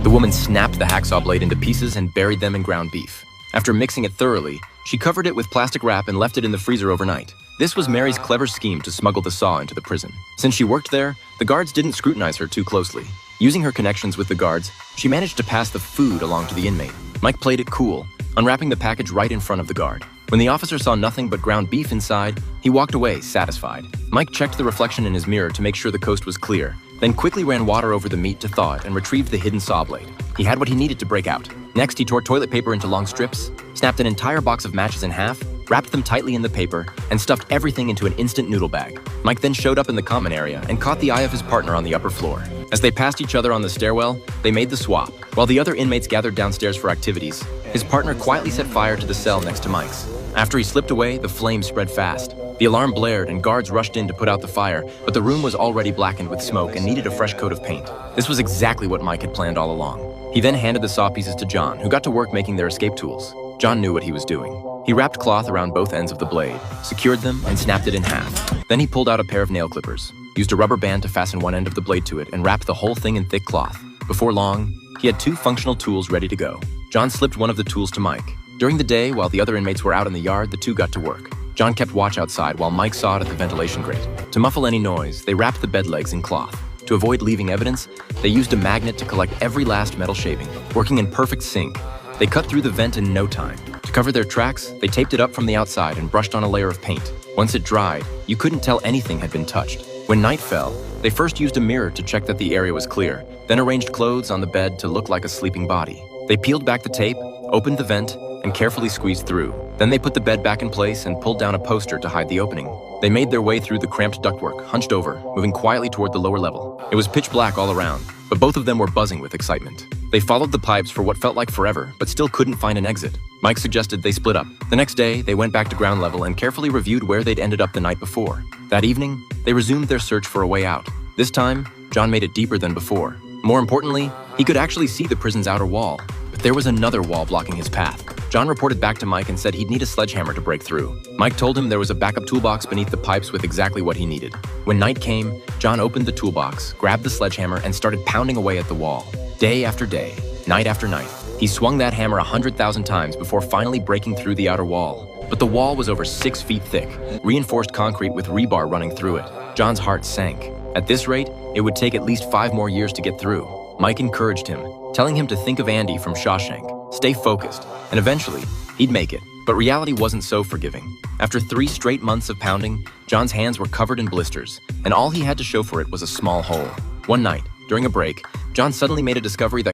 The woman snapped the hacksaw blade into pieces and buried them in ground beef. After mixing it thoroughly, she covered it with plastic wrap and left it in the freezer overnight. This was Mary's clever scheme to smuggle the saw into the prison. Since she worked there, the guards didn't scrutinize her too closely. Using her connections with the guards, she managed to pass the food along to the inmate. Mike played it cool, unwrapping the package right in front of the guard. When the officer saw nothing but ground beef inside, he walked away, satisfied. Mike checked the reflection in his mirror to make sure the coast was clear, then quickly ran water over the meat to thaw it and retrieved the hidden saw blade. He had what he needed to break out. Next, he tore toilet paper into long strips, snapped an entire box of matches in half, wrapped them tightly in the paper, and stuffed everything into an instant noodle bag. Mike then showed up in the common area and caught the eye of his partner on the upper floor. As they passed each other on the stairwell, they made the swap. While the other inmates gathered downstairs for activities, his partner quietly set fire to the cell next to Mike's. After he slipped away, the flames spread fast. The alarm blared and guards rushed in to put out the fire, but the room was already blackened with smoke and needed a fresh coat of paint. This was exactly what Mike had planned all along. He then handed the saw pieces to John, who got to work making their escape tools. John knew what he was doing. He wrapped cloth around both ends of the blade, secured them, and snapped it in half. Then he pulled out a pair of nail clippers, used a rubber band to fasten one end of the blade to it, and wrapped the whole thing in thick cloth. Before long, he had 2 functional tools ready to go. John slipped one of the tools to Mike. During the day, while the other inmates were out in the yard, the two got to work. John kept watch outside while Mike sawed at the ventilation grate. To muffle any noise, they wrapped the bed legs in cloth. To avoid leaving evidence, they used a magnet to collect every last metal shaving. Working in perfect sync, they cut through the vent in no time. To cover their tracks, they taped it up from the outside and brushed on a layer of paint. Once it dried, you couldn't tell anything had been touched. When night fell, they first used a mirror to check that the area was clear, then arranged clothes on the bed to look like a sleeping body. They peeled back the tape, opened the vent, and carefully squeezed through. Then they put the bed back in place and pulled down a poster to hide the opening. They made their way through the cramped ductwork, hunched over, moving quietly toward the lower level. It was pitch black all around, but both of them were buzzing with excitement. They followed the pipes for what felt like forever, but still couldn't find an exit. Mike suggested they split up. The next day, they went back to ground level and carefully reviewed where they'd ended up the night before. That evening, they resumed their search for a way out. This time, John made it deeper than before. More importantly, he could actually see the prison's outer wall, but there was another wall blocking his path. John reported back to Mike and said he'd need a sledgehammer to break through. Mike told him there was a backup toolbox beneath the pipes with exactly what he needed. When night came, John opened the toolbox, grabbed the sledgehammer, and started pounding away at the wall. Day after day, night after night, he swung that hammer 100,000 times before finally breaking through the outer wall. But the wall was over 6 feet thick, reinforced concrete with rebar running through it. John's heart sank. At this rate, it would take at least 5 more years to get through. Mike encouraged him, telling him to think of Andy from Shawshank, stay focused, and eventually, he'd make it. But reality wasn't so forgiving. After 3 straight months of pounding, John's hands were covered in blisters, and all he had to show for it was a small hole. One night, during a break, John suddenly made a discovery that